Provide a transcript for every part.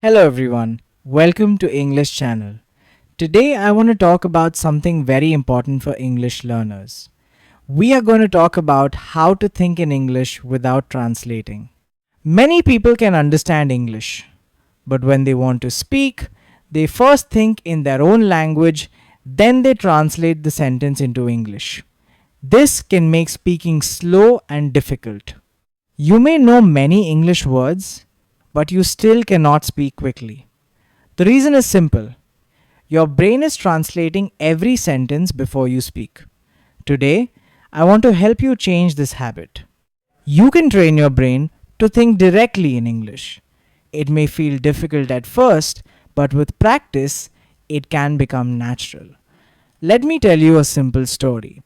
Hello everyone, welcome to English channel. Today I want to talk about something very important for English learners. We are going to talk about how to think in English without translating. Many people can understand English, but when they want to speak, they first think in their own language, then they translate the sentence into English. This can make speaking slow and difficult. You may know many English words, but you still cannot speak quickly. The reason is simple. Your brain is translating every sentence before you speak. Today, I want to help you change this habit. You can train your brain to think directly in English. It may feel difficult at first, but with practice, it can become natural. Let me tell you a simple story.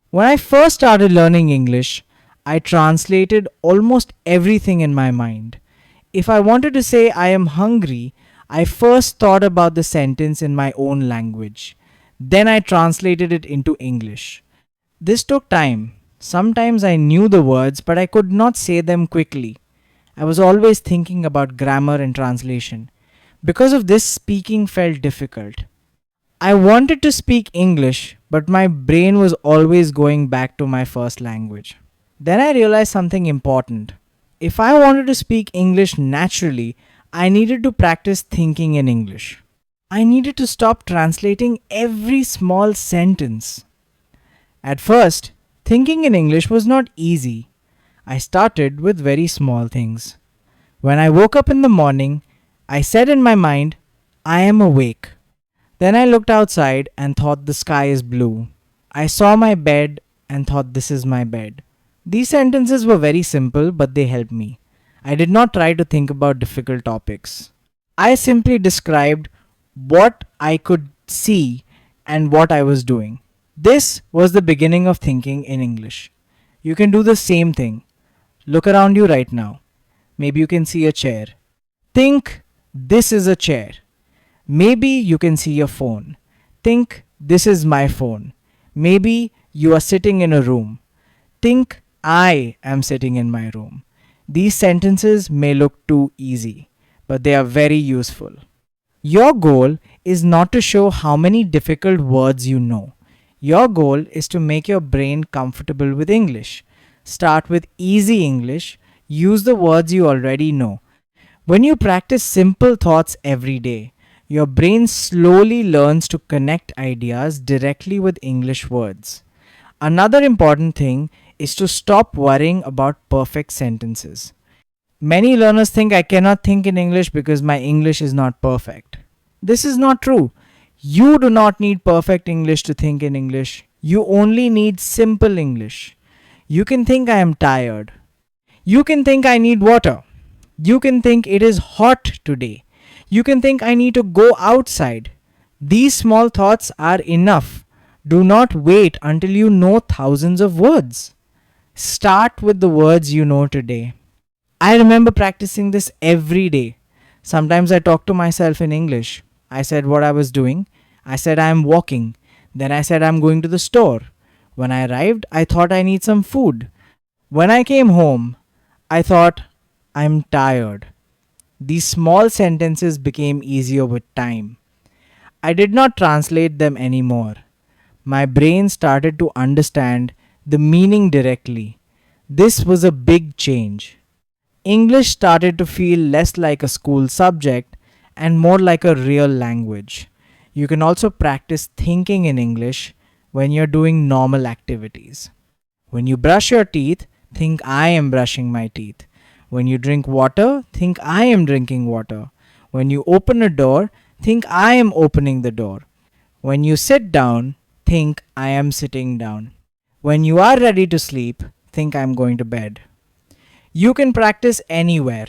When I first started learning English, I translated almost everything in my mind. If I wanted to say I am hungry, I first thought about the sentence in my own language. Then I translated it into English. This took time. Sometimes I knew the words, but I could not say them quickly. I was always thinking about grammar and translation. Because of this, speaking felt difficult. I wanted to speak English, but my brain was always going back to my first language. Then I realized something important. If I wanted to speak English naturally, I needed to practice thinking in English. I needed to stop translating every small sentence. At first, thinking in English was not easy. I started with very small things. When I woke up in the morning, I said in my mind, I am awake. Then I looked outside and thought the sky is blue. I saw my bed and thought this is my bed. These sentences were very simple, but they helped me. I did not try to think about difficult topics. I simply described what I could see and what I was doing. This was the beginning of thinking in English. You can do the same thing. Look around you right now. Maybe you can see a chair. Think this is a chair. Maybe you can see a phone. Think this is my phone. Maybe you are sitting in a room. Think I am sitting in my room. These sentences may look too easy, but they are very useful. Your goal is not to show how many difficult words you know. Your goal is to make your brain comfortable with English. Start with easy English. Use the words you already know. When you practice simple thoughts every day, your brain slowly learns to connect ideas directly with English words. Another important thing is to stop worrying about perfect sentences. Many learners think I cannot think in English because my English is not perfect. This is not true. You do not need perfect English to think in English. You only need simple English. You can think I am tired. You can think I need water. You can think it is hot today. You can think I need to go outside. These small thoughts are enough. Do not wait until you know thousands of words. Start with the words you know today. I remember practicing this every day. Sometimes I talked to myself in English. I said what I was doing. I said I am walking. Then I said I'm going to the store. When I arrived, I thought I need some food. When I came home, I thought I'm tired. These small sentences became easier with time. I did not translate them anymore. My brain started to understand the meaning directly. This was a big change. English started to feel less like a school subject and more like a real language. You can also practice thinking in English when you're doing normal activities. When you brush your teeth, think I am brushing my teeth. When you drink water, think I am drinking water. When you open a door, think I am opening the door. When you sit down, think I am sitting down. When you are ready to sleep, think I am going to bed. You can practice anywhere.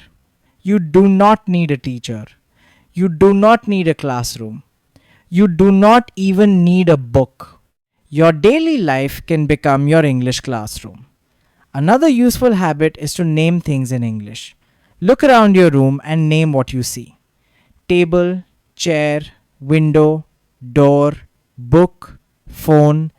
You do not need a teacher. You do not need a classroom. You do not even need a book. Your daily life can become your English classroom. Another useful habit is to name things in English. Look around your room and name what you see. Table, chair, window, door, book, phone.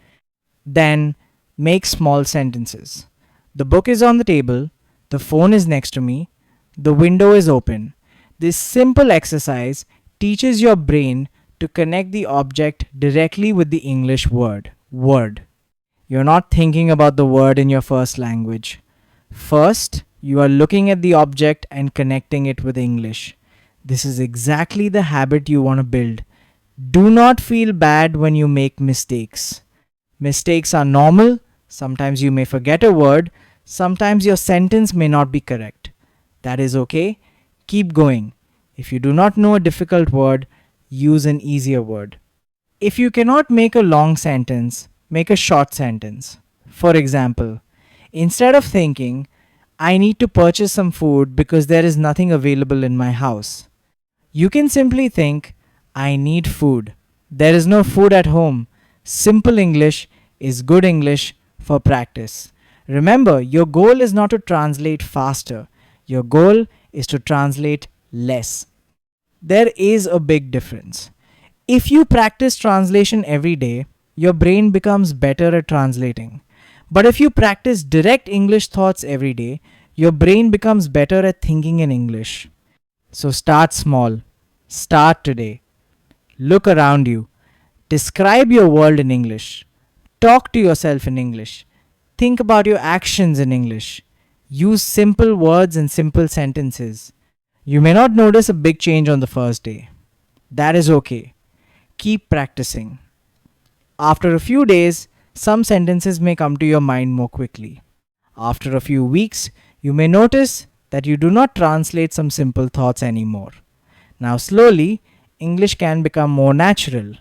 Then make small sentences. The book is on the table. The phone is next to me. The window is open. This simple exercise teaches your brain to connect the object directly with the English word. You're not thinking about the word in your first language. First, you are looking at the object and connecting it with English. This is exactly the habit you want to build. Do not feel bad when you make mistakes. Mistakes are normal. Sometimes you may forget a word. Sometimes your sentence may not be correct. That is okay. Keep going. If you do not know a difficult word, use an easier word. If you cannot make a long sentence, make a short sentence. For example, instead of thinking, I need to purchase some food because there is nothing available in my house, you can simply think, I need food. There is no food at home. Simple English is good English for practice. Remember, your goal is not to translate faster. Your goal is to translate less. There is a big difference. If you practice translation every day, your brain becomes better at translating. But if you practice direct English thoughts every day, your brain becomes better at thinking in English. So start small. Start today. Look around you. Describe your world in English. Talk to yourself in English. Think about your actions in English. Use simple words and simple sentences. You may not notice a big change on the first day. That is okay. Keep practicing. After a few days, some sentences may come to your mind more quickly. After a few weeks, you may notice that you do not translate some simple thoughts anymore. Now, slowly, English can become more natural.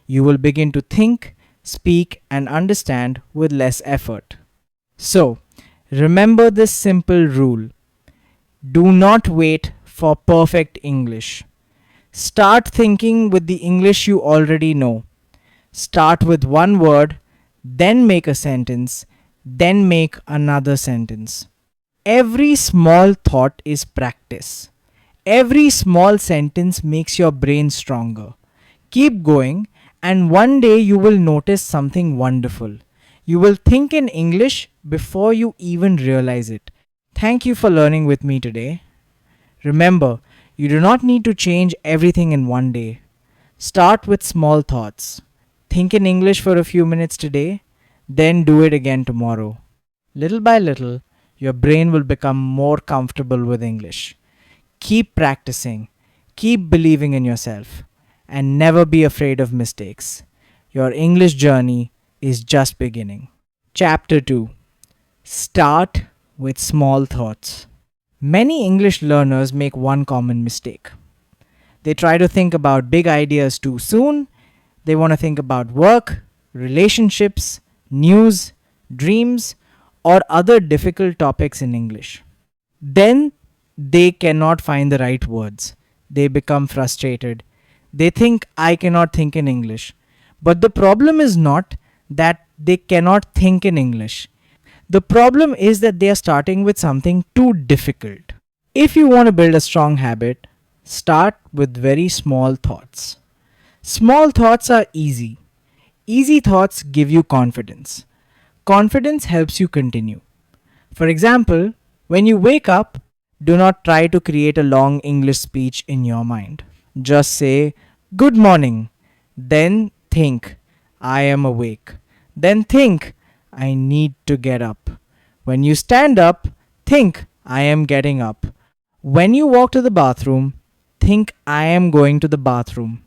You will begin to think, speak, and understand with less effort. So, remember this simple rule. Do not wait for perfect English. Start thinking with the English you already know. Start with one word, then make a sentence, then make another sentence. Every small thought is practice. Every small sentence makes your brain stronger. Keep going, and one day you will notice something wonderful. You will think in English before you even realize it. Thank you for learning with me today. Remember, you do not need to change everything in one day. Start with small thoughts. Think in English for a few minutes today, then do it again tomorrow. Little by little, your brain will become more comfortable with English. Keep practicing, keep believing in yourself, and never be afraid of mistakes. Your English journey is just beginning. Chapter 2. Start with small thoughts. Many English learners make one common mistake. They try to think about big ideas too soon. They want to think about work, relationships, news, dreams, or other difficult topics in English. Then they cannot find the right words. They become frustrated. They think, I cannot think in English. But the problem is not that they cannot think in English. The problem is that they are starting with something too difficult. If you want to build a strong habit, start with very small thoughts. Small thoughts are easy. Easy thoughts give you confidence. Confidence helps you continue. For example, when you wake up, do not try to create a long English speech in your mind. Just say, Good morning. Then think, I am awake. Then think, I need to get up. When you stand up, think, I am getting up. When you walk to the bathroom, think, I am going to the bathroom.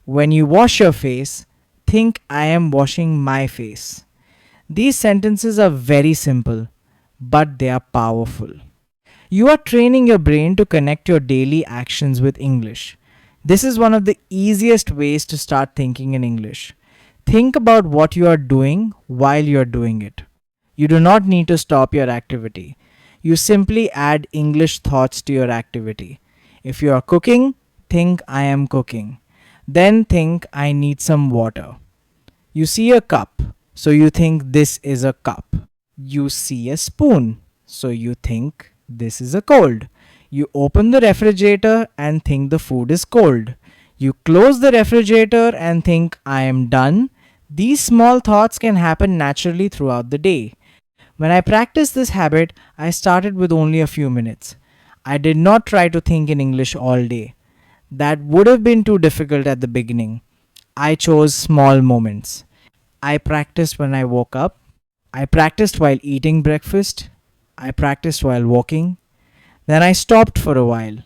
When you wash your face, think, I am washing my face. These sentences are very simple, but they are powerful. You are training your brain to connect your daily actions with English. This is one of the easiest ways to start thinking in English. Think about what you are doing while you are doing it. You do not need to stop your activity. You simply add English thoughts to your activity. If you are cooking, think I am cooking. Then think I need some water. You see a cup, so you think this is a cup. You see a spoon, so you think this is a cold. You open the refrigerator and think the food is cold. You close the refrigerator and think I am done. These small thoughts can happen naturally throughout the day. When I practiced this habit, I started with only a few minutes. I did not try to think in English all day. That would have been too difficult at the beginning. I chose small moments. I practiced when I woke up. I practiced while eating breakfast. I practiced while walking. Then I stopped for a while.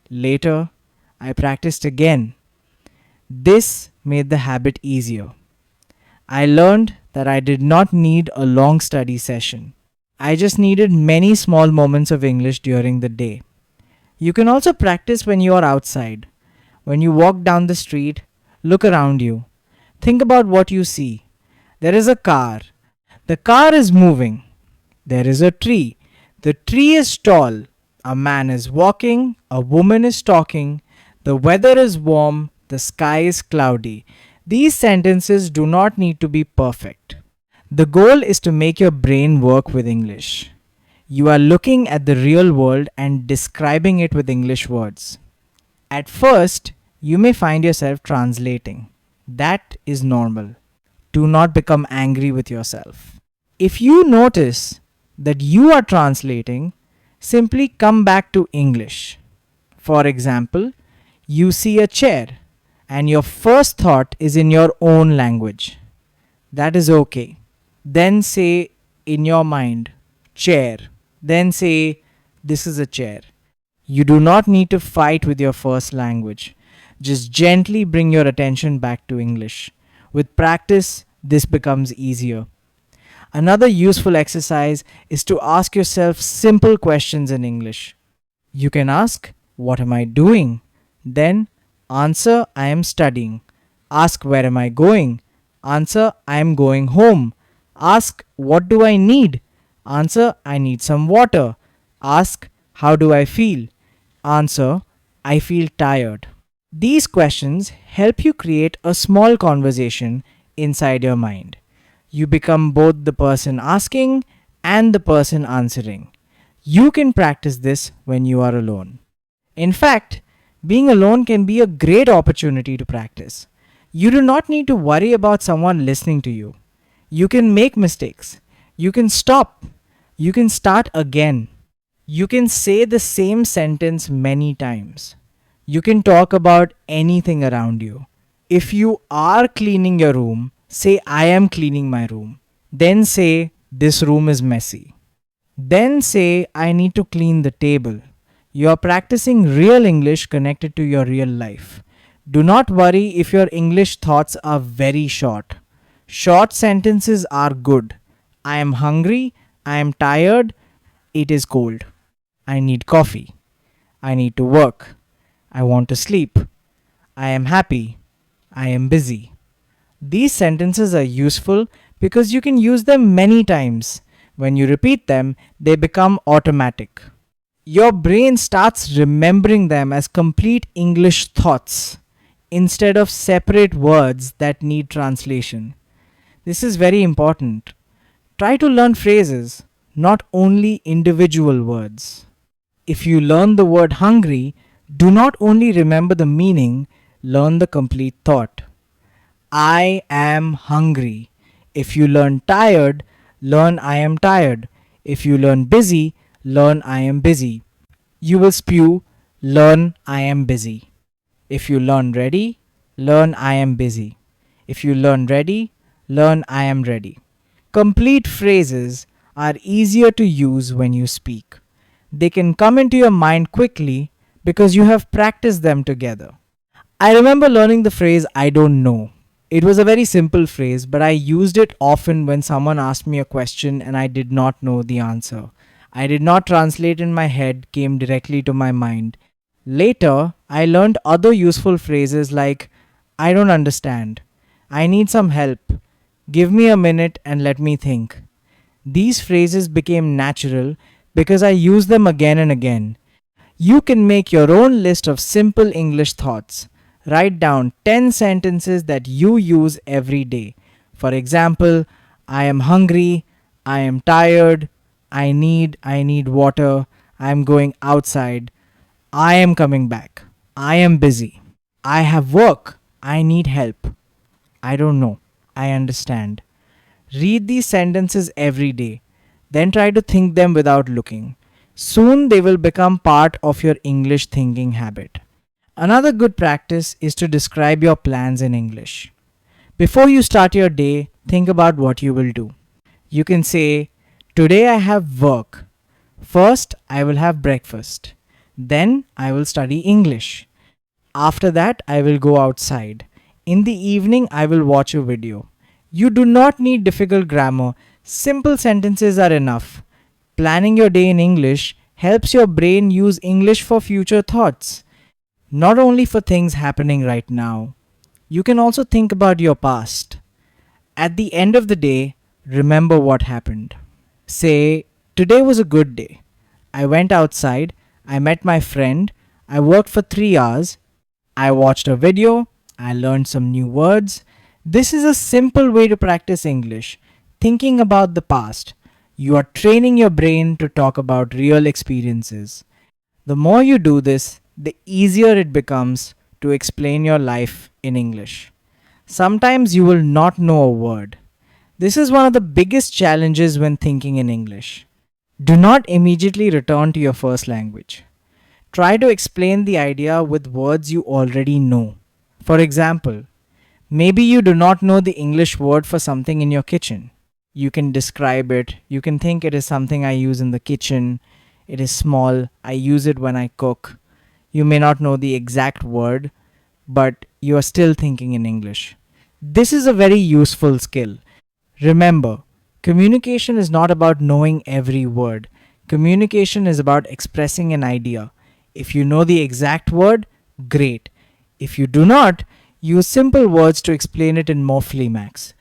Later, I practiced again. This made the habit easier. I learned that I did not need a long study session. I just needed many small moments of English during the day. You can also practice when you are outside. When you walk down the street, look around you. Think about what you see. There is a car. The car is moving. There is a tree. The tree is tall. A man is walking. A woman is talking. The weather is warm. The sky is cloudy. These sentences do not need to be perfect. The goal is to make your brain work with English. You are looking at the real world and describing it with English words. At first, you may find yourself translating. That is normal. Do not become angry with yourself. If you notice that you are translating, simply come back to English. For example, you see a chair and your first thought is in your own language. That is okay. Then say in your mind, chair. Then say, this is a chair. You do not need to fight with your first language. Just gently bring your attention back to English. With practice, this becomes easier. Another useful exercise is to ask yourself simple questions in English. You can ask, what am I doing? Then answer, I am studying. Ask, where am I going? Answer, I am going home. Ask, what do I need? Answer, I need some water. Ask, how do I feel? Answer, I feel tired. These questions help you create a small conversation inside your mind. You become both the person asking and the person answering. You can practice this when you are alone. In fact, being alone can be a great opportunity to practice. You do not need to worry about someone listening to you. You can make mistakes. You can stop. You can start again. You can say the same sentence many times. You can talk about anything around you. If you are cleaning your room, say, I am cleaning my room. Then say, this room is messy. Then say, I need to clean the table. You are practicing real English connected to your real life. Do not worry if your English thoughts are very short. Short sentences are good. I am hungry. I am tired. It is cold. I need coffee. I need to work. I want to sleep. I am happy. I am busy. These sentences are useful because you can use them many times. When you repeat them, they become automatic. Your brain starts remembering them as complete English thoughts instead of separate words that need translation. This is very important. Try to learn phrases, not only individual words. If you learn the word hungry, do not only remember the meaning, learn the complete thought. I am hungry. If you learn tired, learn I am tired. If you learn busy, learn I am busy. You will spew, learn I am busy. If you learn ready, learn I am busy. If you learn ready, learn I am ready. Complete phrases are easier to use when you speak. They can come into your mind quickly because you have practiced them together. I remember learning the phrase I don't know. It was a very simple phrase, but I used it often when someone asked me a question and I did not know the answer. I did not translate in my head, came directly to my mind. Later, I learned other useful phrases like I don't understand, I need some help, give me a minute and let me think. These phrases became natural because I used them again and again. You can make your own list of simple English thoughts. Write down 10 sentences that you use every day. For example, I am hungry, I am tired, I need water, I am going outside, I am coming back, I am busy, I have work, I need help, I don't know, I understand. Read these sentences every day. Then try to think them without looking. Soon they will become part of your English thinking habit. Another good practice is to describe your plans in English. Before you start your day, think about what you will do. You can say, "Today I have work. First, I will have breakfast. Then, I will study English. After that, I will go outside. In the evening, I will watch a video." You do not need difficult grammar. Simple sentences are enough. Planning your day in English helps your brain use English for future thoughts, not only for things happening right now. You can also think about your past. At the end of the day, remember what happened. Say, "Today was a good day. I went outside, I met my friend, I worked for 3 hours, I watched a video, I learned some new words." This is a simple way to practice English, thinking about the past. You are training your brain to talk about real experiences. The more you do this, the easier it becomes to explain your life in English. Sometimes you will not know a word. This is one of the biggest challenges when thinking in English. Do not immediately return to your first language. Try to explain the idea with words you already know. For example, maybe you do not know the English word for something in your kitchen. You can describe it. You can think it is something I use in the kitchen. It is small. I use it when I cook. You may not know the exact word, but you are still thinking in English. This is a very useful skill. Remember, communication is not about knowing every word. Communication is about expressing an idea. If you know the exact word, great. If you do not, use simple words to explain it in more max.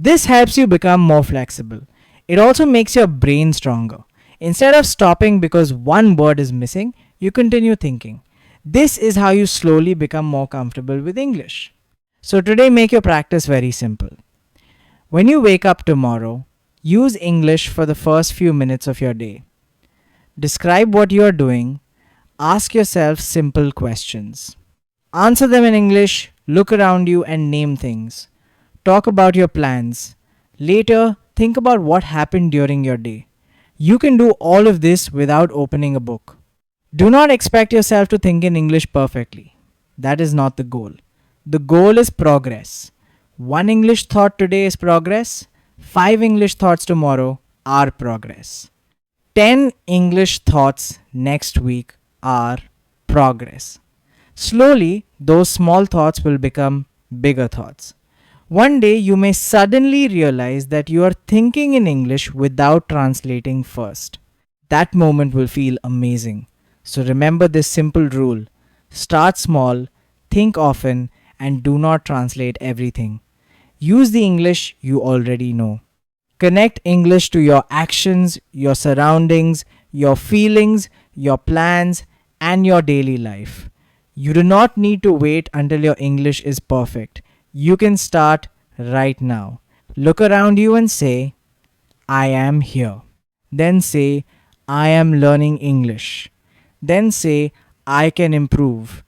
This helps you become more flexible. It also makes your brain stronger. Instead of stopping because one word is missing, you continue thinking. This is how you slowly become more comfortable with English. So today, make your practice very simple. When you wake up tomorrow, use English for the first few minutes of your day. Describe what you are doing. Ask yourself simple questions. Answer them in English, look around you and name things. Talk about your plans. Later, think about what happened during your day. You can do all of this without opening a book. Do not expect yourself to think in English perfectly. That is not the goal. The goal is progress. One English thought today is progress. 5 English thoughts tomorrow are progress. 10 English thoughts next week are progress. Slowly, those small thoughts will become bigger thoughts. One day, you may suddenly realize that you are thinking in English without translating first. That moment will feel amazing. So remember this simple rule. Start small, think often, and do not translate everything. Use the English you already know. Connect English to your actions, your surroundings, your feelings, your plans, and your daily life. You do not need to wait until your English is perfect. You can start right now. Look around you and say, "I am here." Then say, "I am learning English." Then say, "I can improve."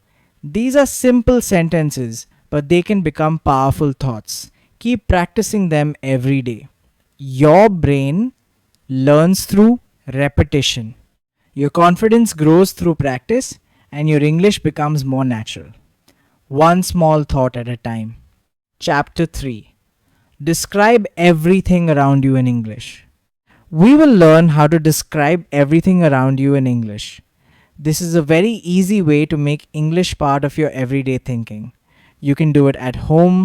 These are simple sentences, but they can become powerful thoughts. Keep practicing them every day. Your brain learns through repetition. Your confidence grows through practice, and your English becomes more natural. One small thought at a time. Chapter 3. Describe everything around you in English. We will learn how to describe everything around you in English. This is a very easy way to make English part of your everyday thinking. You can do it at home,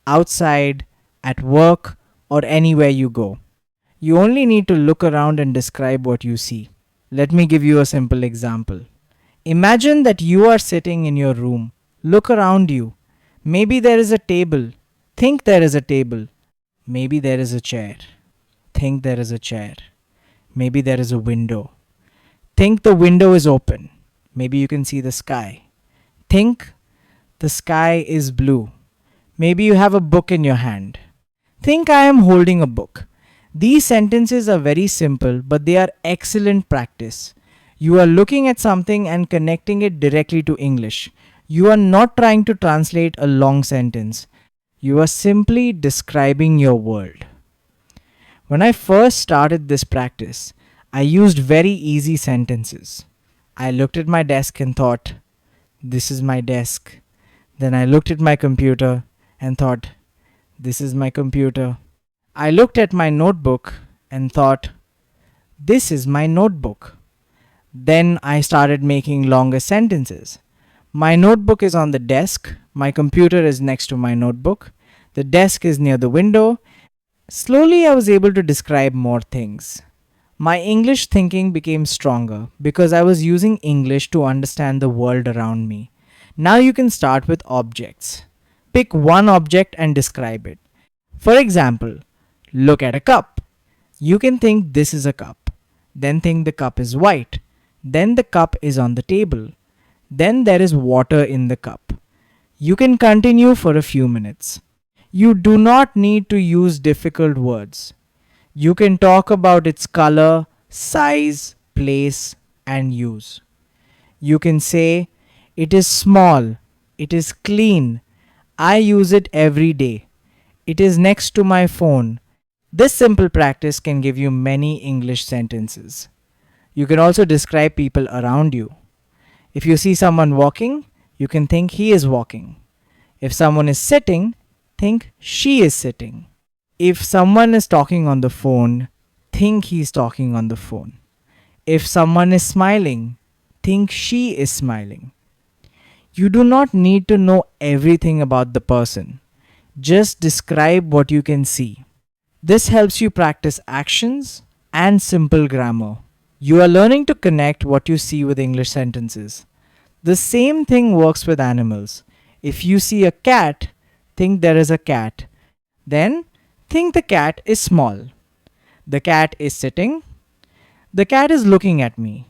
outside, at work, or anywhere you go. You only need to look around and describe what you see. Let me give you a simple example. Imagine that you are sitting in your room. Look around you. Maybe there is a table. Think there is a table. Maybe there is a chair. Think there is a chair. Maybe there is a window. Think the window is open. Maybe you can see the sky. Think the sky is blue. Maybe you have a book in your hand. Think I am holding a book. These sentences are very simple, but they are excellent practice. You are looking at something and connecting it directly to English. You are not trying to translate a long sentence. You are simply describing your world. When I first started this practice, I used very easy sentences. I looked at my desk and thought, this is my desk. Then I looked at my computer and thought, this is my computer. I looked at my notebook and thought, this is my notebook. Then I started making longer sentences. My notebook is on the desk, my computer is next to my notebook, the desk is near the window. Slowly, I was able to describe more things. My English thinking became stronger because I was using English to understand the world around me. Now you can start with objects. Pick one object and describe it. For example, look at a cup. You can think this is a cup. Then think the cup is white. Then the cup is on the table. Then there is water in the cup. You can continue for a few minutes. You do not need to use difficult words. You can talk about its color, size, place, and use. You can say, it is small, it is clean, I use it every day, it is next to my phone. This simple practice can give you many English sentences. You can also describe people around you. If you see someone walking, you can think he is walking. If someone is sitting, think she is sitting. If someone is talking on the phone, think he's talking on the phone. If someone is smiling, think she is smiling. You do not need to know everything about the person. Just describe what you can see. This helps you practice actions and simple grammar. You are learning to connect what you see with English sentences. The same thing works with animals. If you see a cat, think there is a cat. Then think the cat is small. The cat is sitting. The cat is looking at me.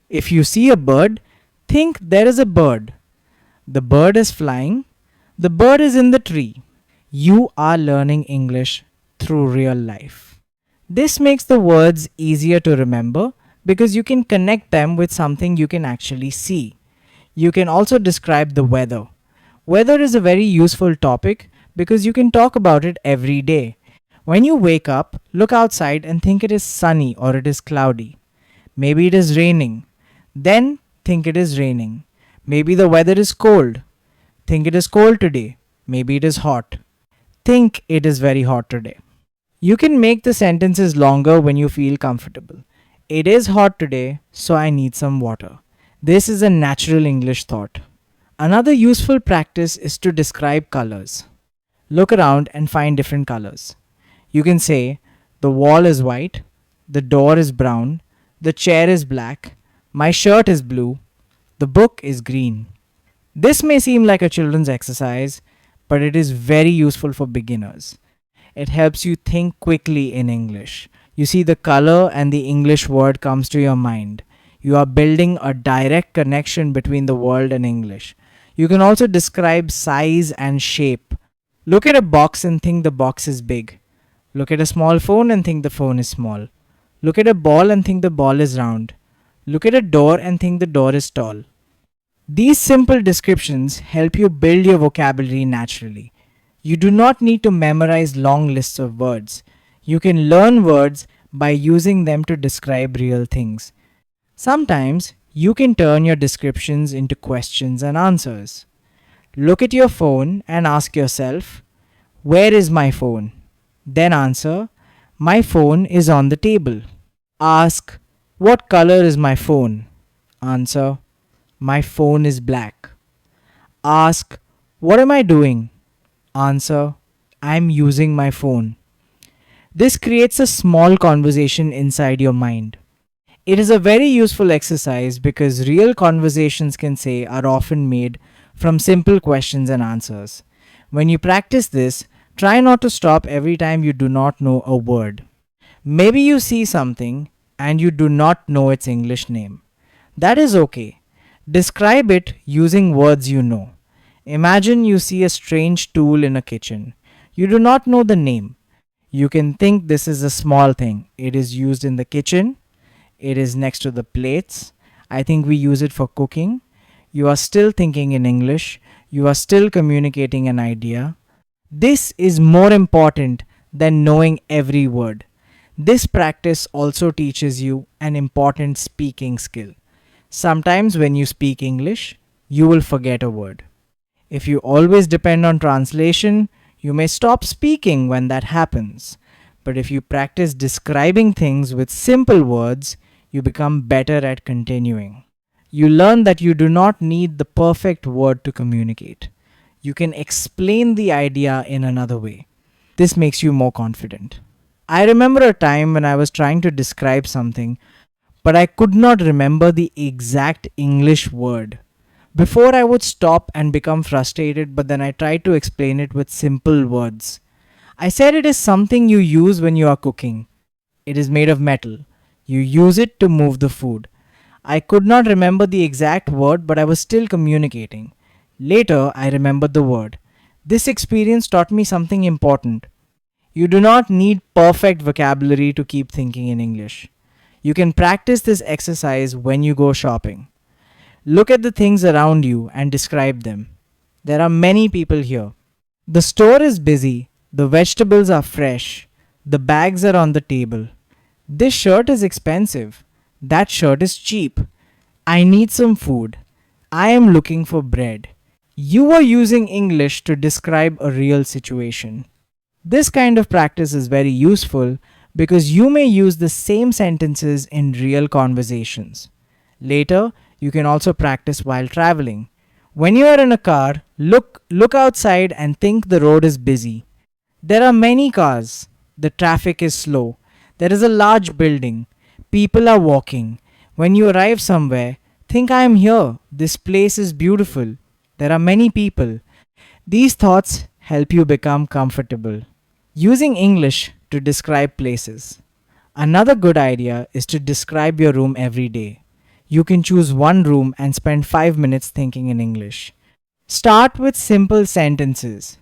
If you see a bird, think there is a bird. The bird is flying. The bird is in the tree. You are learning English through real life. This makes the words easier to remember because you can connect them with something you can actually see. You can also describe the weather. Weather is a very useful topic because you can talk about it every day. When you wake up, look outside and think it is sunny or it is cloudy. Maybe it is raining. Then think it is raining. Maybe the weather is cold. Think it is cold today. Maybe it is hot. Think it is very hot today. You can make the sentences longer when you feel comfortable. It is hot today, so I need some water. This is a natural English thought. Another useful practice is to describe colors. Look around and find different colors. You can say, the wall is white, the door is brown, the chair is black, my shirt is blue, the book is green. This may seem like a children's exercise, but it is very useful for beginners. It helps you think quickly in English. You see the color and the English word comes to your mind. You are building a direct connection between the world and English. You can also describe size and shape. Look at a box and think the box is big. Look at a small phone and think the phone is small. Look at a ball and think the ball is round. Look at a door and think the door is tall. These simple descriptions help you build your vocabulary naturally. You do not need to memorize long lists of words. You can learn words by using them to describe real things. Sometimes you can turn your descriptions into questions and answers. Look at your phone and ask yourself, where is my phone? Then answer, my phone is on the table. Ask, what color is my phone? Answer, my phone is black. Ask, what am I doing? Answer, I'm using my phone. This creates a small conversation inside your mind. It is a very useful exercise because real conversations can say are often made from simple questions and answers. When you practice this, try not to stop every time you do not know a word. Maybe you see something and you do not know its English name. That is okay. Describe it using words you know. Imagine you see a strange tool in a kitchen. You do not know the name. You can think this is a small thing. It is used in the kitchen. It is next to the plates. I think we use it for cooking. You are still thinking in English. You are still communicating an idea. This is more important than knowing every word. This practice also teaches you an important speaking skill. Sometimes when you speak English, you will forget a word. If you always depend on translation, you may stop speaking when that happens. But if you practice describing things with simple words, you become better at continuing. You learn that you do not need the perfect word to communicate. You can explain the idea in another way. This makes you more confident. I remember a time when I was trying to describe something, but I could not remember the exact English word. Before I would stop and become frustrated, but then I tried to explain it with simple words. I said it is something you use when you are cooking. It is made of metal. You use it to move the food. I could not remember the exact word, but I was still communicating. Later, I remembered the word. This experience taught me something important. You do not need perfect vocabulary to keep thinking in English. You can practice this exercise when you go shopping. Look at the things around you and describe them. There are many people here. The store is busy. The vegetables are fresh. The bags are on the table. This shirt is expensive. That shirt is cheap. I need some food. I am looking for bread. You are using English to describe a real situation. This kind of practice is very useful because you may use the same sentences in real conversations. Later, you can also practice while traveling. When you are in a car, look outside and think the road is busy. There are many cars. The traffic is slow. There is a large building. People are walking. When you arrive somewhere, think I am here. This place is beautiful. There are many people. These thoughts help you become comfortable. Using English to describe places. Another good idea is to describe your room every day. You can choose one room and spend 5 minutes thinking in English. Start with simple sentences.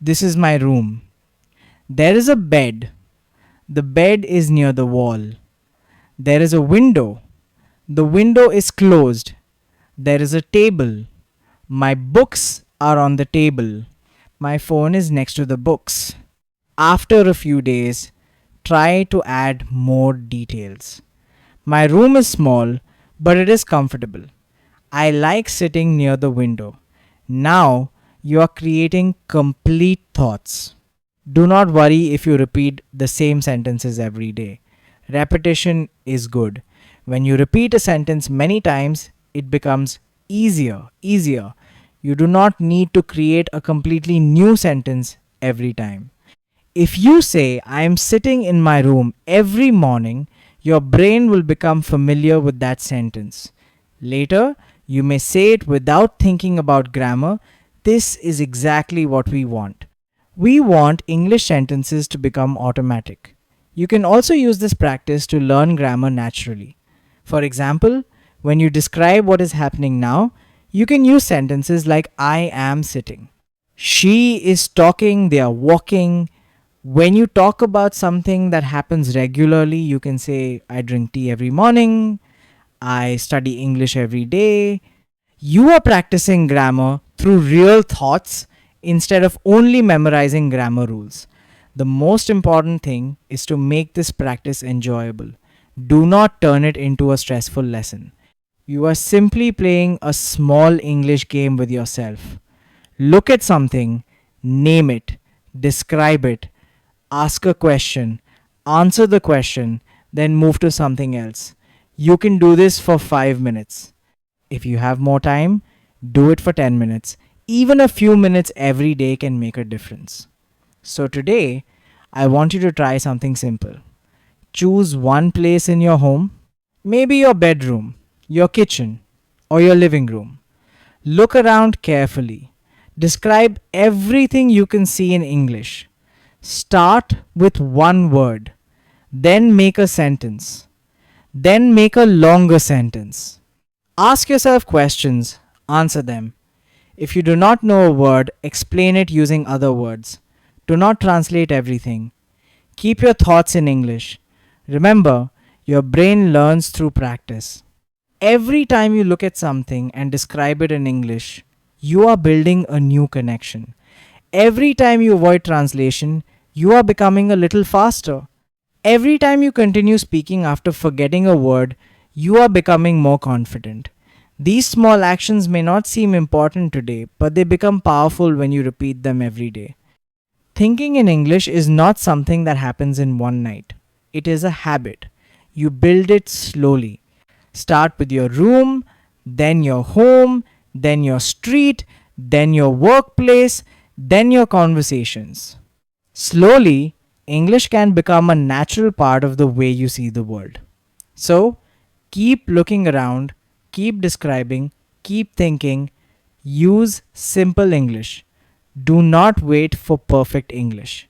This is my room. There is a bed. The bed is near the wall. There is a window. The window is closed. There is a table. My books are on the table. My phone is next to the books. After a few days, try to add more details. My room is small, but it is comfortable. I like sitting near the window. Now you are creating complete thoughts. Do not worry if you repeat the same sentences every day. Repetition is good. When you repeat a sentence many times, it becomes easier. You do not need to create a completely new sentence every time. If you say, I am sitting in my room every morning, your brain will become familiar with that sentence. Later, you may say it without thinking about grammar. This is exactly what we want. We want English sentences to become automatic. You can also use this practice to learn grammar naturally. For example, when you describe what is happening now, you can use sentences like I am sitting. She is talking, they are walking. When you talk about something that happens regularly, you can say, I drink tea every morning, I study English every day. You are practicing grammar through real thoughts instead of only memorizing grammar rules. The most important thing is to make this practice enjoyable. Do not turn it into a stressful lesson. You are simply playing a small English game with yourself. Look at something, name it, describe it, ask a question, answer the question, then move to something else. You can do this for 5 minutes. If you have more time, do it for 10 minutes. Even a few minutes every day can make a difference. So today, I want you to try something simple. Choose one place in your home, maybe your bedroom, your kitchen, or your living room. Look around carefully. Describe everything you can see in English. Start with one word, then make a sentence, then make a longer sentence. Ask yourself questions, answer them. If you do not know a word, explain it using other words. Do not translate everything. Keep your thoughts in English. Remember, your brain learns through practice. Every time you look at something and describe it in English, you are building a new connection. Every time you avoid translation, you are becoming a little faster. Every time you continue speaking after forgetting a word, you are becoming more confident. These small actions may not seem important today, but they become powerful when you repeat them every day. Thinking in English is not something that happens in one night. It is a habit. You build it slowly. Start with your room, then your home, then your street, then your workplace, then your conversations. Slowly, English can become a natural part of the way you see the world. So, keep looking around, keep describing, keep thinking, use simple English. Do not wait for perfect English.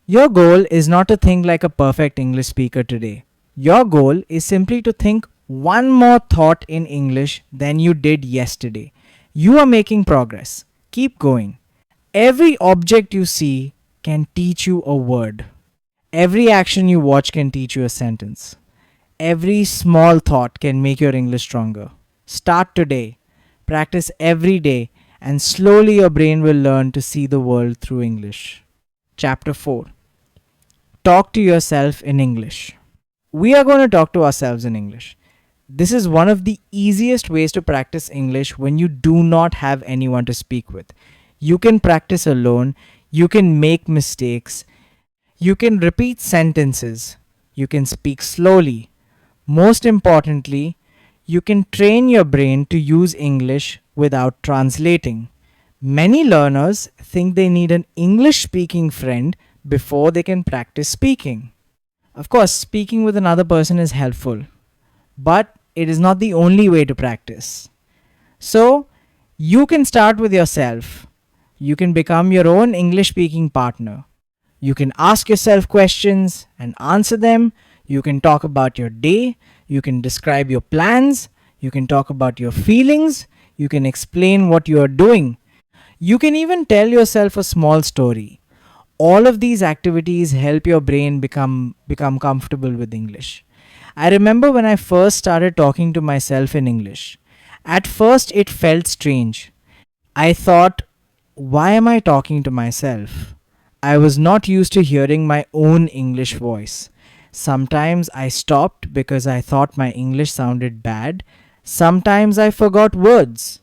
Your goal is not to think like a perfect English speaker today. Your goal is simply to think one more thought in English than you did yesterday. You are making progress. Keep going. Every object you see can teach you a word. Every action you watch can teach you a sentence. Every small thought can make your English stronger. Start today. Practice every day, and slowly your brain will learn to see the world through English. Chapter 4. Talk to yourself in English. We are going to talk to ourselves in English. This is one of the easiest ways to practice English when you do not have anyone to speak with. You can practice alone, you can make mistakes, you can repeat sentences, you can speak slowly. Most importantly, you can train your brain to use English without translating. Many learners think they need an English speaking friend before they can practice speaking. Of course, speaking with another person is helpful, but it is not the only way to practice. So, you can start with yourself. You can become your own English speaking partner. You can ask yourself questions and answer them. You can talk about your day. You can describe your plans. You can talk about your feelings. You can explain what you are doing. You can even tell yourself a small story. All of these activities help your brain become comfortable with English. I remember when I first started talking to myself in English. At first, it felt strange. I thought, why am I talking to myself? I was not used to hearing my own English voice. Sometimes I stopped because I thought my English sounded bad. Sometimes I forgot words.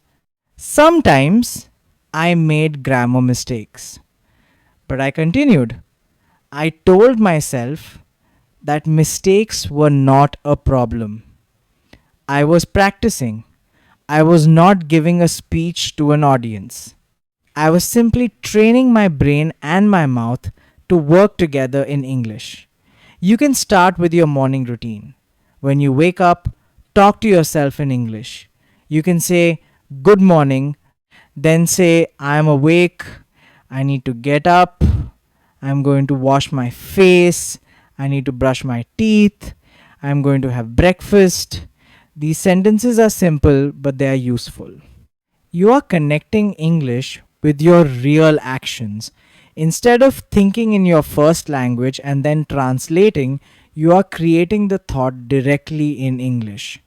Sometimes I made grammar mistakes. But I continued. I told myself that mistakes were not a problem. I was practicing. I was not giving a speech to an audience. I was simply training my brain and my mouth to work together in English. You can start with your morning routine. When you wake up, talk to yourself in English. You can say, "Good morning," then say, "I am awake. I need to get up. I'm going to wash my face. I need to brush my teeth. I'm going to have breakfast." These sentences are simple, but they are useful. You are connecting English with your real actions. Instead of thinking in your first language and then translating, you are creating the thought directly in English.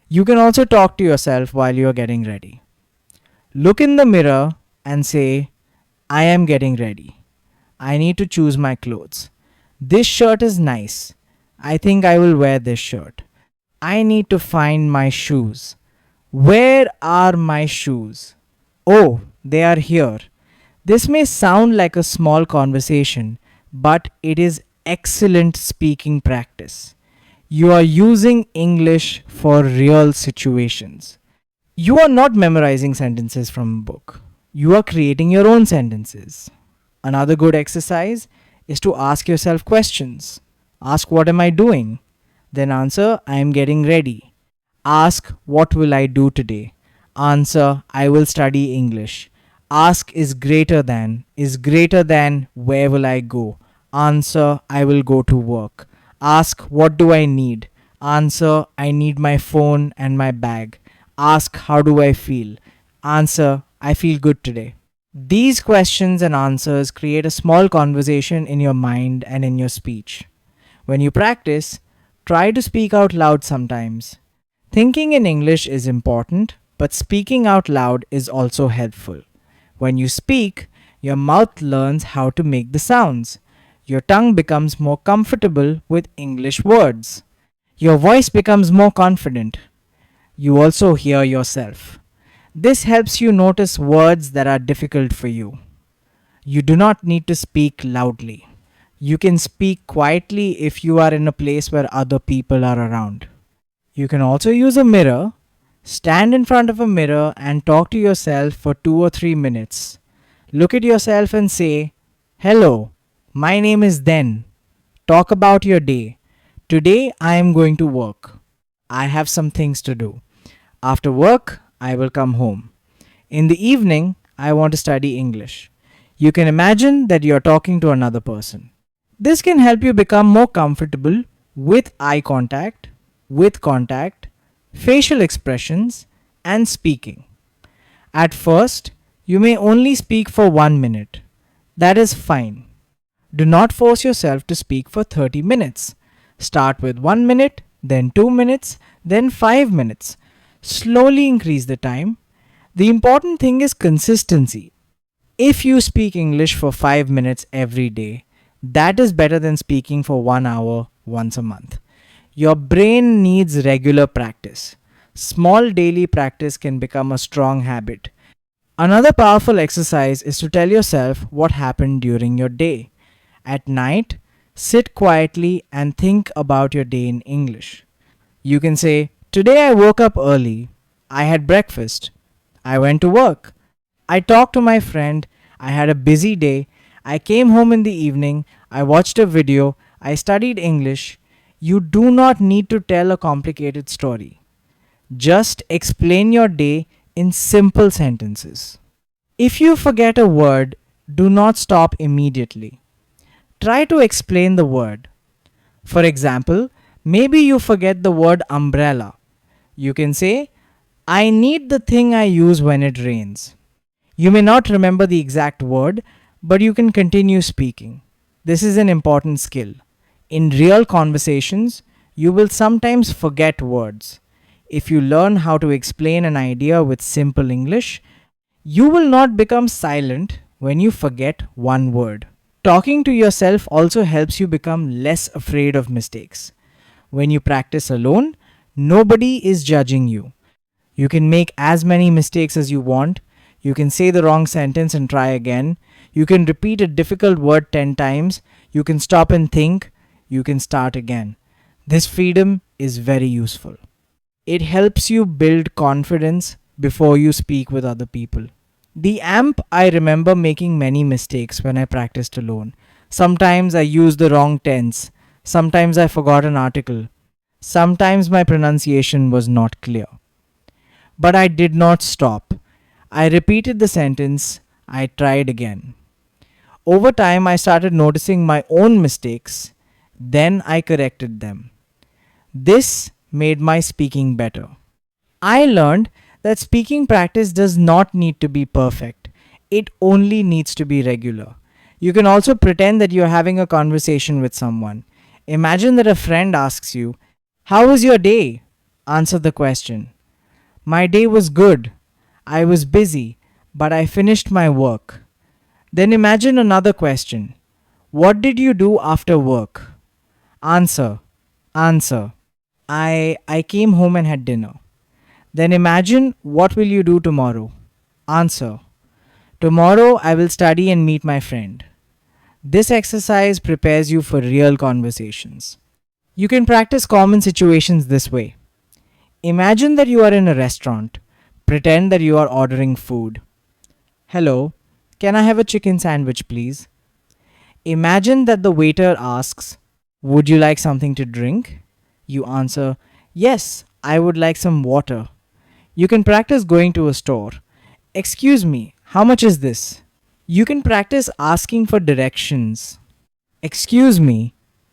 You can also talk to yourself while you are getting ready. Look in the mirror and say, "I am getting ready. I need to choose my clothes. This shirt is nice. I think I will wear this shirt. I need to find my shoes. Where are my shoes? Oh, they are here." This may sound like a small conversation, but it is excellent speaking practice. You are using English for real situations. You are not memorizing sentences from a book. You are creating your own sentences. Another good exercise is to ask yourself questions. Ask, "What am I doing?" Then answer, "I am getting ready." Ask, "What will I do today?" Answer, "I will study English." Ask, is greater than "where will I go?" Answer, "I will go to work." Ask, "What do I need?" Answer, "I need my phone and my bag." Ask, "How do I feel?" Answer, "I feel good today." These questions and answers create a small conversation in your mind and in your speech. When you practice, try to speak out loud sometimes. Thinking in English is important, but speaking out loud is also helpful. When you speak, your mouth learns how to make the sounds. Your tongue becomes more comfortable with English words. Your voice becomes more confident. You also hear yourself. This helps you notice words that are difficult for you. You do not need to speak loudly. You can speak quietly if you are in a place where other people are around. You can also use a mirror. Stand in front of a mirror and talk to yourself for 2 or 3 minutes. Look at yourself and say, "Hello, my name is Den." Talk about your day. "Today I am going to work. I have some things to do. After work, I will come home. In the evening, I want to study English." You can imagine that you are talking to another person. This can help you become more comfortable with eye contact, facial expressions, and speaking. At first, you may only speak for 1 minute. That is fine. Do not force yourself to speak for 30 minutes. Start with 1 minute, then 2 minutes, then 5 minutes. Slowly increase the time. The important thing is consistency. If you speak English for 5 minutes every day, that is better than speaking for 1 hour once a month. Your brain needs regular practice. Small daily practice can become a strong habit. Another powerful exercise is to tell yourself what happened during your day. At night, sit quietly and think about your day in English. You can say, "Today I woke up early. I had breakfast. I went to work. I talked to my friend. I had a busy day. I came home in the evening. I watched a video. I studied English." You do not need to tell a complicated story. Just explain your day in simple sentences. If you forget a word, do not stop immediately. Try to explain the word. For example, maybe you forget the word umbrella. You can say, "I need the thing I use when it rains." You may not remember the exact word, but you can continue speaking. This is an important skill. In real conversations, you will sometimes forget words. If you learn how to explain an idea with simple English, you will not become silent when you forget one word. Talking to yourself also helps you become less afraid of mistakes. When you practice alone, nobody is judging you. You can make as many mistakes as you want. You can say the wrong sentence and try again. You can repeat a difficult word 10 times. You can stop and think. You can start again. This freedom is very useful. It helps you build confidence before you speak with other people. The AMP, I remember making many mistakes when I practiced alone. Sometimes I used the wrong tense. Sometimes I forgot an article. Sometimes my pronunciation was not clear. But I did not stop. I repeated the sentence. I tried again. Over time, I started noticing my own mistakes. Then I corrected them. This made my speaking better. I learned that speaking practice does not need to be perfect. It only needs to be regular. You can also pretend that you're having a conversation with someone. Imagine that a friend asks you, "How was your day?" Answer the question. "My day was good. I was busy, but I finished my work." Then imagine another question. "What did you do after work?" Answer. Answer. I came home and had dinner. Then imagine, "What will you do tomorrow?" Answer. "Tomorrow I will study and meet my friend." This exercise prepares you for real conversations. You can practice common situations this way. Imagine that you are in a restaurant. Pretend that you are ordering food. "Hello, can I have a chicken sandwich, please?" Imagine that the waiter asks, "Would you like something to drink?" You answer, "Yes, I would like some water." You can practice going to a store. "Excuse me, how much is this?" You can practice asking for directions. "Excuse me,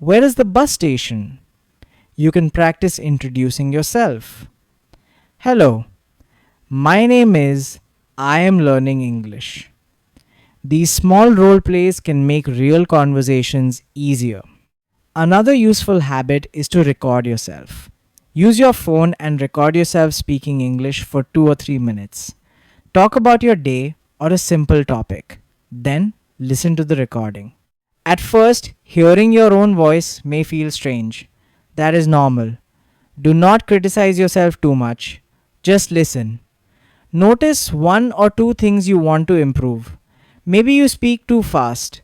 where is the bus station?" You can practice introducing yourself. "Hello, my name is I am learning English." These small role plays can make real conversations easier. Another useful habit is to record yourself. Use your phone and record yourself speaking English for 2 or 3 minutes. Talk about your day or a simple topic. Then listen to the recording. At first, hearing your own voice may feel strange. That is normal. Do not criticize yourself too much. Just listen. Notice one or two things you want to improve. Maybe you speak too fast.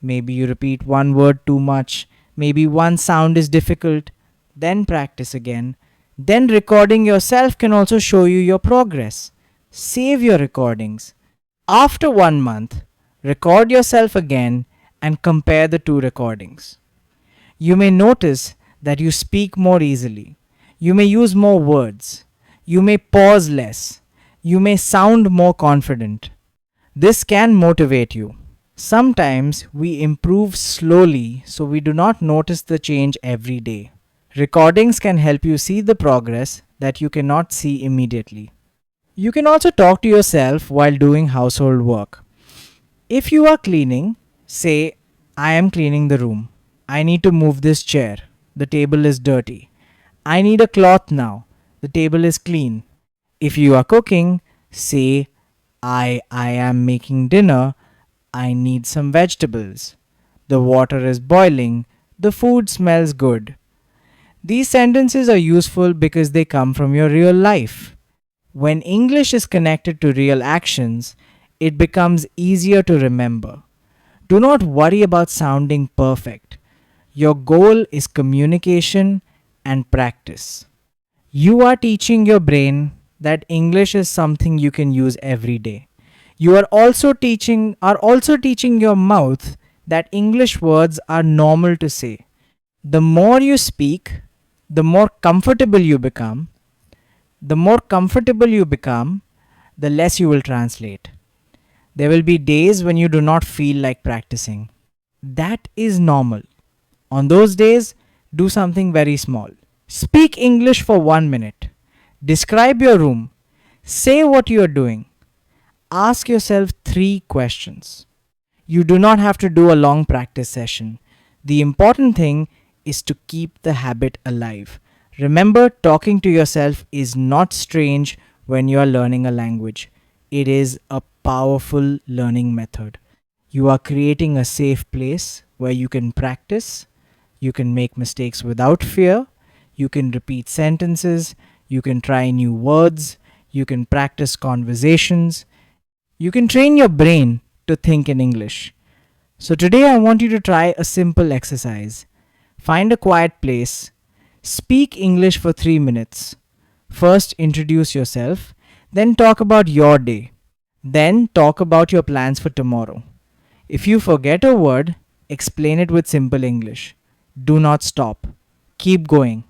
Maybe you repeat one word too much. Maybe one sound is difficult. Then practice again. Then recording yourself can also show you your progress. Save your recordings. After 1 month, record yourself again and compare the two recordings. You may notice that you speak more easily. You may use more words. You may pause less. You may sound more confident. This can motivate you. Sometimes we improve slowly so we do not notice the change every day. Recordings can help you see the progress that you cannot see immediately. You can also talk to yourself while doing household work. If you are cleaning, say, I am cleaning the room. I need to move this chair. The table is dirty. I need a cloth now. The table is clean. If you are cooking, say, I am making dinner. I need some vegetables. The water is boiling. The food smells good. These sentences are useful because they come from your real life. When English is connected to real actions, it becomes easier to remember. Do not worry about sounding perfect. Your goal is communication and practice. You are teaching your brain that English is something you can use every day. You are also teaching your mouth that English words are normal to say. The more you speak, the more comfortable you become. The more comfortable you become, the less you will translate. There will be days when you do not feel like practicing. That is normal. On those days, do something very small. Speak English for 1 minute. Describe your room. Say what you are doing. Ask yourself 3 questions. You do not have to do a long practice session. The important thing is to keep the habit alive. Remember, talking to yourself is not strange when you are learning a language. It is a powerful learning method. You are creating a safe place where you can practice, you can make mistakes without fear, you can repeat sentences, you can try new words, you can practice conversations, you can train your brain to think in English. So today I want you to try a simple exercise. Find a quiet place. Speak English for 3 minutes. First, introduce yourself. Then, talk about your day. Then, talk about your plans for tomorrow. If you forget a word, explain it with simple English. Do not stop. Keep going.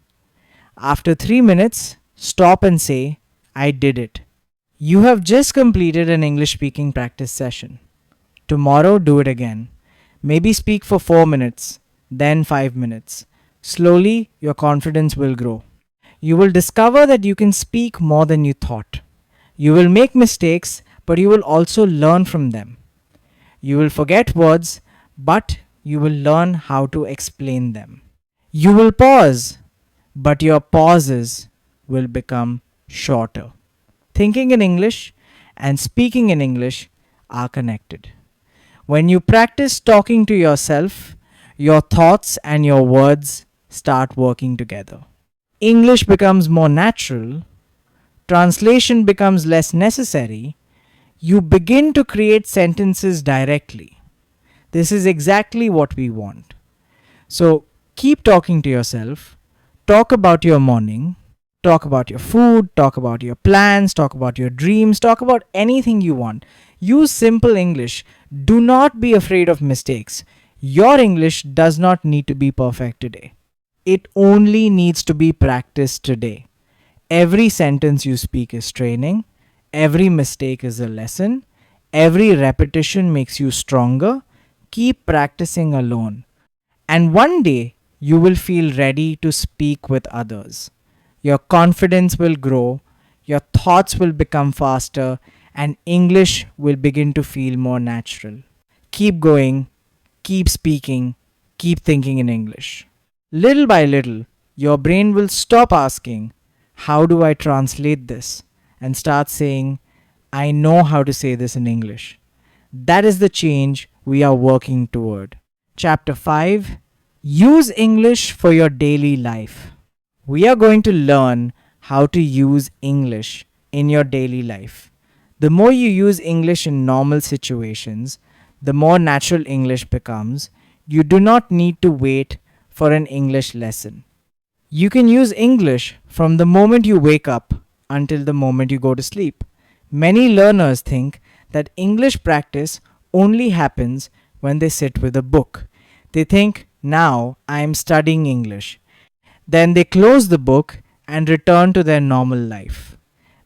After 3 minutes, stop and say, I did it. You have just completed an English speaking practice session. Tomorrow, do it again. Maybe speak for 4 minutes, then 5 minutes. Slowly, your confidence will grow. You will discover that you can speak more than you thought. You will make mistakes, but you will also learn from them. You will forget words, but you will learn how to explain them. You will pause, but your pauses will become shorter. Thinking in English and speaking in English are connected. When you practice talking to yourself, your thoughts and your words start working together. English becomes more natural, translation becomes less necessary, you begin to create sentences directly. This is exactly what we want. So keep talking to yourself, talk about your morning, talk about your food, talk about your plans, talk about your dreams, talk about anything you want. Use simple English. Do not be afraid of mistakes. Your English does not need to be perfect today. It only needs to be practiced today. Every sentence you speak is training. Every mistake is a lesson. Every repetition makes you stronger. Keep practicing alone. And one day, you will feel ready to speak with others. Your confidence will grow. Your thoughts will become faster. And English will begin to feel more natural. Keep going. Keep speaking. Keep thinking in English. Little by little, your brain will stop asking, how do I translate this? And start saying, I know how to say this in English. That is the change we are working toward. Chapter 5: Use English for your daily life. We are going to learn how to use English in your daily life. The more you use English in normal situations, the more natural English becomes. You do not need to wait for an English lesson. You can use English from the moment you wake up until the moment you go to sleep. Many learners think that English practice only happens when they sit with a book. They think, now I am studying English. Then they close the book and return to their normal life.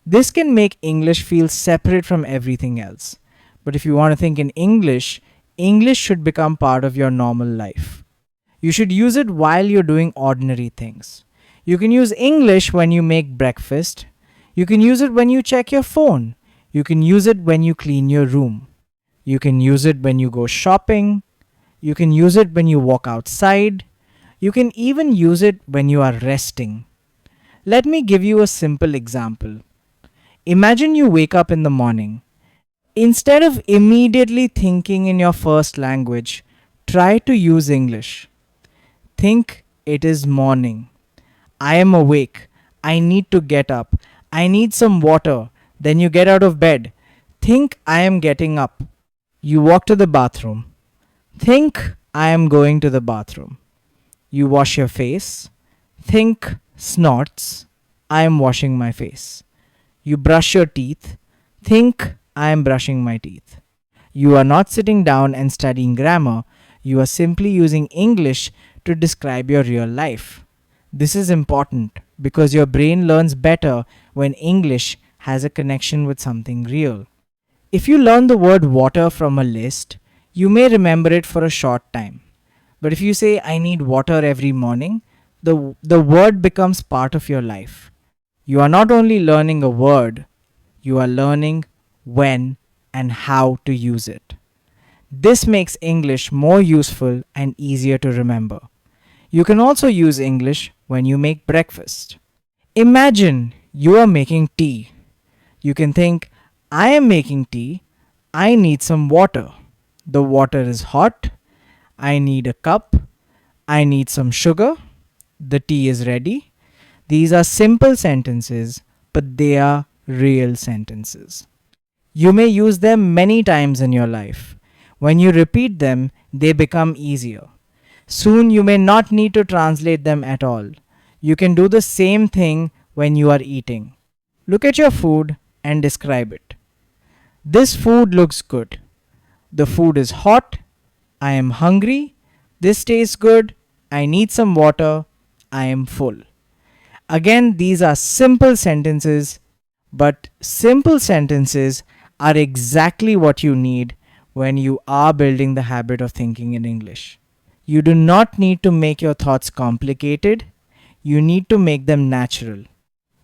This can make English feel separate from everything else. But if you want to think in English, English should become part of your normal life. You should use it while you're doing ordinary things. You can use English when you make breakfast. You can use it when you check your phone. You can use it when you clean your room. You can use it when you go shopping. You can use it when you walk outside. You can even use it when you are resting. Let me give you a simple example. Imagine you wake up in the morning. Instead of immediately thinking in your first language, try to use English. Think it is morning. I am awake. I need to get up. I need some water. Then you get out of bed. Think I am getting up. You walk to the bathroom. Think I am going to the bathroom. You wash your face. Think snorts. I am washing my face. You brush your teeth. Think I am brushing my teeth. You are not sitting down and studying grammar. You are simply using English to describe your real life. This is important because your brain learns better when English has a connection with something real. If you learn the word water from a list, you may remember it for a short time. But if you say, I need water every morning, the word becomes part of your life. You are not only learning a word, you are learning when and how to use it. This makes English more useful and easier to remember. You can also use English when you make breakfast. Imagine you are making tea. You can think, I am making tea. I need some water. The water is hot. I need a cup. I need some sugar. The tea is ready. These are simple sentences, but they are real sentences. You may use them many times in your life. When you repeat them, they become easier. Soon you may not need to translate them at all. You can do the same thing when you are eating. Look at your food and describe it. This food looks good. The food is hot. I am hungry. This tastes good. I need some water. I am full. Again, these are simple sentences, but simple sentences are exactly what you need when you are building the habit of thinking in English. You do not need to make your thoughts complicated. You need to make them natural.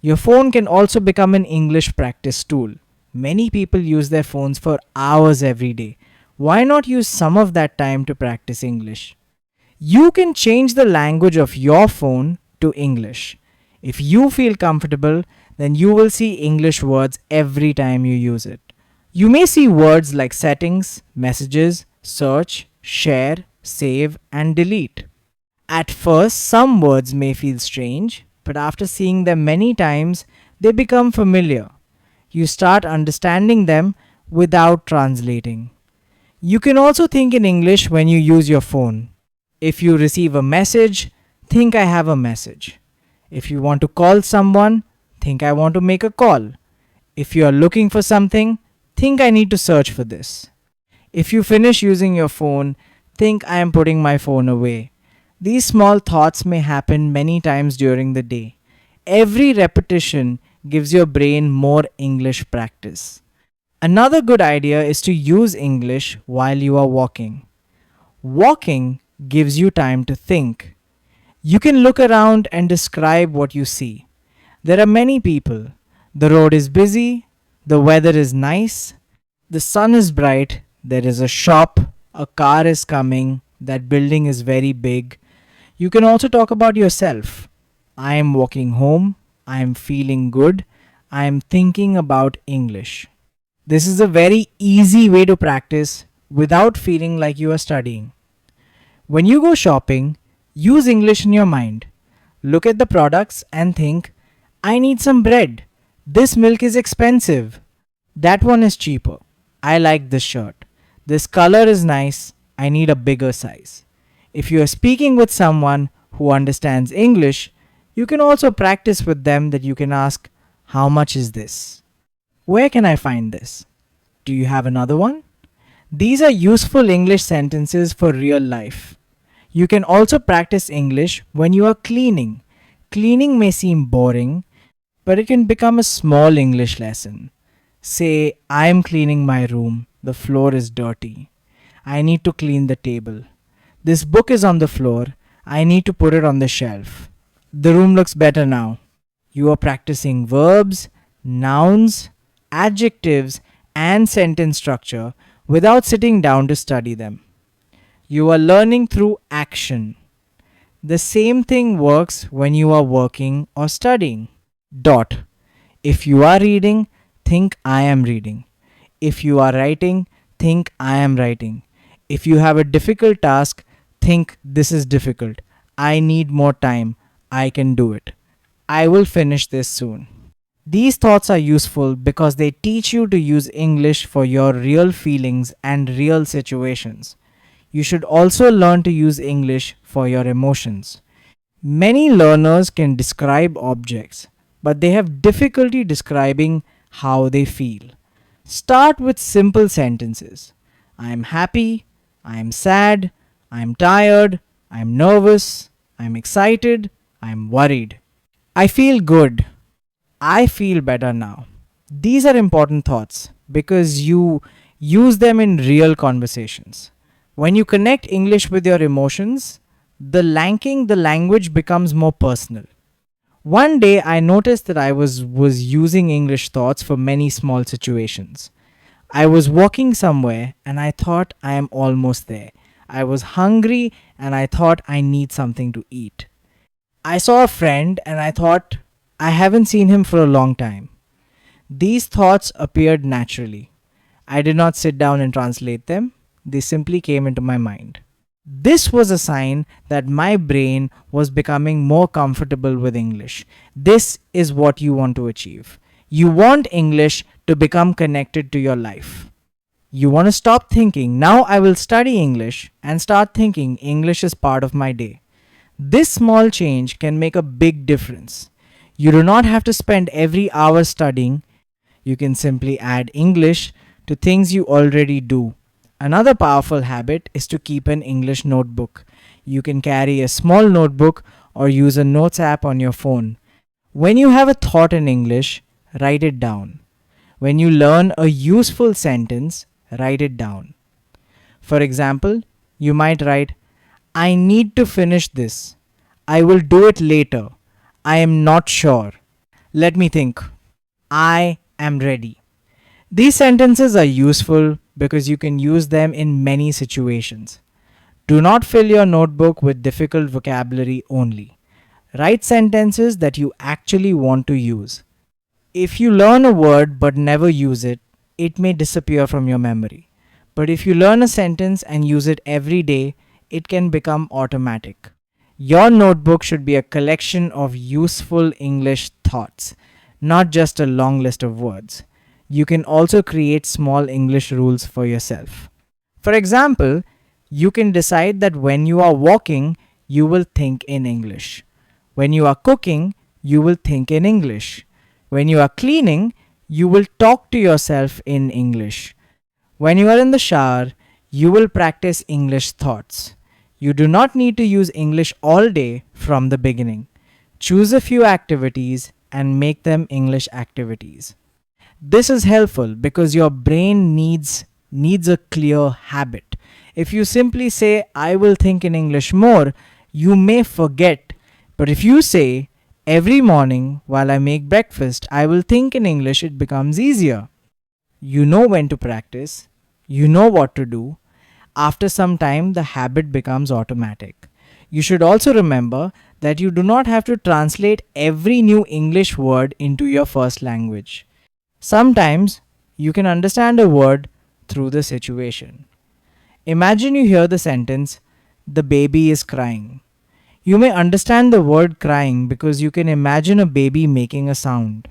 Your phone can also become an English practice tool. Many people use their phones for hours every day. Why not use some of that time to practice English? You can change the language of your phone to English. If you feel comfortable, then you will see English words every time you use it. You may see words like settings, messages, search, share, save, and delete. At first, some words may feel strange, but after seeing them many times, they become familiar. You start understanding them without translating. You can also think in English when you use your phone. If you receive a message, think I have a message. If you want to call someone, think I want to make a call. If you are looking for something, think I need to search for this. If you finish using your phone, think I am putting my phone away. These small thoughts may happen many times during the day. Every repetition gives your brain more English practice. Another good idea is to use English while you are walking. Walking gives you time to think. You can look around and describe what you see. There are many people. The road is busy. The weather is nice. The sun is bright. There is a shop. A car is coming. That building is very big. You can also talk about yourself. I am walking home. I am feeling good. I am thinking about English. This is a very easy way to practice without feeling like you are studying. When you go shopping, use English in your mind. Look at the products and think, I need some bread. This milk is expensive. That one is cheaper. I like this shirt. This color is nice. I need a bigger size. If you are speaking with someone who understands English, you can also practice with them that you can ask, how much is this? Where can I find this? Do you have another one? These are useful English sentences for real life. You can also practice English when you are cleaning. Cleaning may seem boring, but it can become a small English lesson. Say, I am cleaning my room. The floor is dirty. I need to clean the table. This book is on the floor. I need to put it on the shelf. The room looks better now. You are practicing verbs, nouns, adjectives, and sentence structure without sitting down to study them. You are learning through action. The same thing works when you are working or studying. Dot. If you are reading, think I am reading. If you are writing, think I am writing. If you have a difficult task, think this is difficult. I need more time. I can do it. I will finish this soon. These thoughts are useful because they teach you to use English for your real feelings and real situations. You should also learn to use English for your emotions. Many learners can describe objects, but they have difficulty describing how they feel. Start with simple sentences. I am happy, I am sad, I am tired, I am nervous, I am excited, I am worried. I feel good. I feel better now. These are important thoughts because you use them in real conversations. When you connect English with your emotions, the language becomes more personal. One day I noticed that I was using English thoughts for many small situations. I was walking somewhere and I thought I am almost there. I was hungry and I thought I need something to eat. I saw a friend and I thought I haven't seen him for a long time. These thoughts appeared naturally. I did not sit down and translate them, they simply came into my mind. This was a sign that my brain was becoming more comfortable with English. This is what you want to achieve. You want English to become connected to your life. You want to stop thinking, now I will study English, and start thinking English is part of my day. This small change can make a big difference. You do not have to spend every hour studying. You can simply add English to things you already do. Another powerful habit is to keep an English notebook. You can carry a small notebook or use a notes app on your phone. When you have a thought in English, write it down. When you learn a useful sentence, write it down. For example, you might write, I need to finish this. I will do it later. I am not sure. Let me think. I am ready. These sentences are useful because you can use them in many situations. Do not fill your notebook with difficult vocabulary only. Write sentences that you actually want to use. If you learn a word but never use it, it may disappear from your memory. But if you learn a sentence and use it every day, it can become automatic. Your notebook should be a collection of useful English thoughts, not just a long list of words. You can also create small English rules for yourself. For example, you can decide that when you are walking, you will think in English. When you are cooking, you will think in English. When you are cleaning, you will talk to yourself in English. When you are in the shower, you will practice English thoughts. You do not need to use English all day from the beginning. Choose a few activities and make them English activities. This is helpful because your brain needs a clear habit. If you simply say, I will think in English more, you may forget. But if you say, every morning while I make breakfast, I will think in English, it becomes easier. You know when to practice, you know what to do. After some time, the habit becomes automatic. You should also remember that you do not have to translate every new English word into your first language. Sometimes you can understand a word through the situation. Imagine you hear the sentence, the baby is crying. You may understand the word crying because you can imagine a baby making a sound.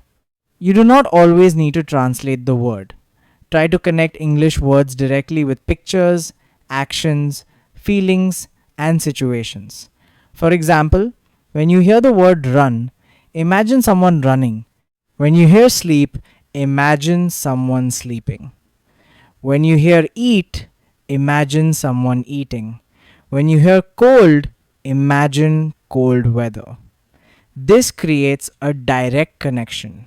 You do not always need to translate the word. Try to connect English words directly with pictures, actions, feelings, and situations. For example, when you hear the word run, imagine someone running. When you hear sleep, imagine someone sleeping. When you hear eat, imagine someone eating. When you hear cold, imagine cold weather. This creates a direct connection.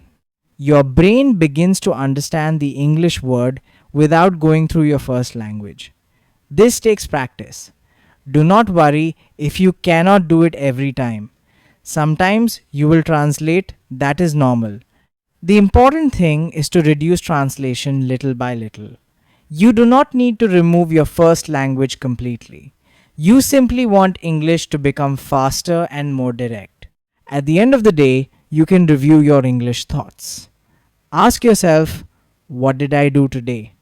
Your brain begins to understand the English word without going through your first language. This takes practice. Do not worry if you cannot do it every time. Sometimes you will translate, that is normal. The important thing is to reduce translation little by little. You do not need to remove your first language completely. You simply want English to become faster and more direct. At the end of the day, you can review your English thoughts. Ask yourself, what did I do today?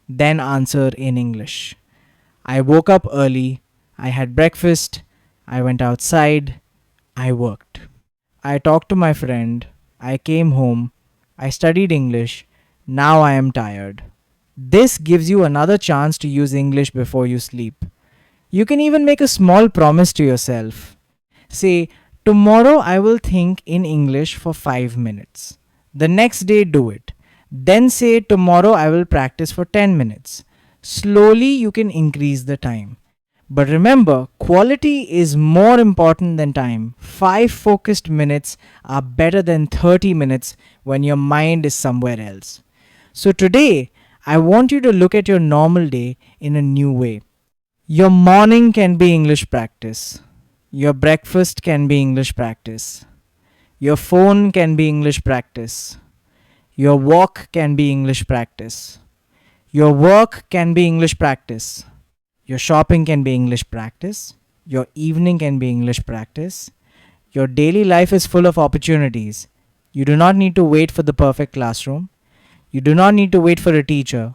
Then answer in English. I woke up early, I had breakfast, I went outside, I worked. I talked to my friend, I came home, I studied English, now I am tired. This gives you another chance to use English before you sleep. You can even make a small promise to yourself. Say, tomorrow I will think in English for 5 minutes. The next day, do it. Then say, tomorrow I will practice for 10 minutes. Slowly, you can increase the time. But remember, quality is more important than time. 5 focused minutes are better than 30 minutes when your mind is somewhere else. So today, I want you to look at your normal day in a new way. Your morning can be English practice. Your breakfast can be English practice. Your phone can be English practice. Your walk can be English practice. Your work can be English practice. Your shopping can be English practice. Your evening can be English practice. Your daily life is full of opportunities. You do not need to wait for the perfect classroom. You do not need to wait for a teacher.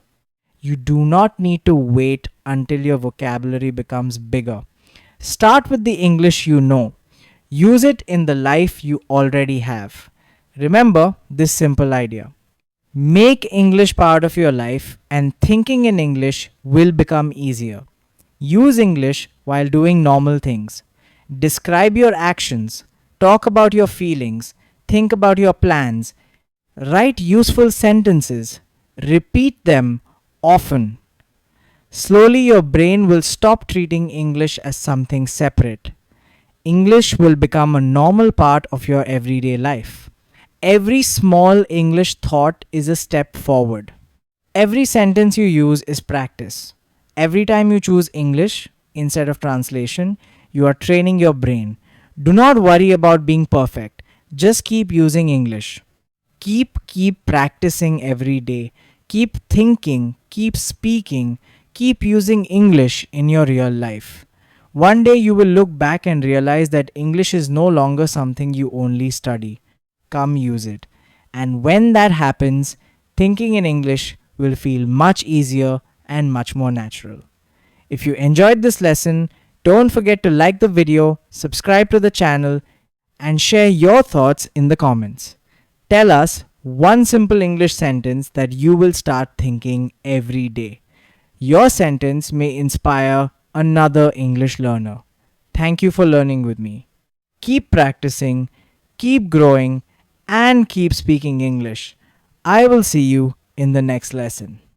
You do not need to wait until your vocabulary becomes bigger. Start with the English you know. Use it in the life you already have. Remember this simple idea. Make English part of your life, and thinking in English will become easier. Use English while doing normal things. Describe your actions. Talk about your feelings. Think about your plans. Write useful sentences. Repeat them often. Slowly, your brain will stop treating English as something separate. English will become a normal part of your everyday life. Every small English thought is a step forward. Every sentence you use is practice. Every time you choose English instead of translation, you are training your brain. Do not worry about being perfect. Just keep using English. Keep practicing every day. Keep thinking, keep speaking, keep using English in your real life. One day you will look back and realize that English is no longer something you only study. Come use it. And when that happens, thinking in English will feel much easier and much more natural. If you enjoyed this lesson, don't forget to like the video, subscribe to the channel, and share your thoughts in the comments. Tell us one simple English sentence that you will start thinking every day. Your sentence may inspire another English learner. Thank you for learning with me. Keep practicing, keep growing, and keep speaking English. I will see you in the next lesson.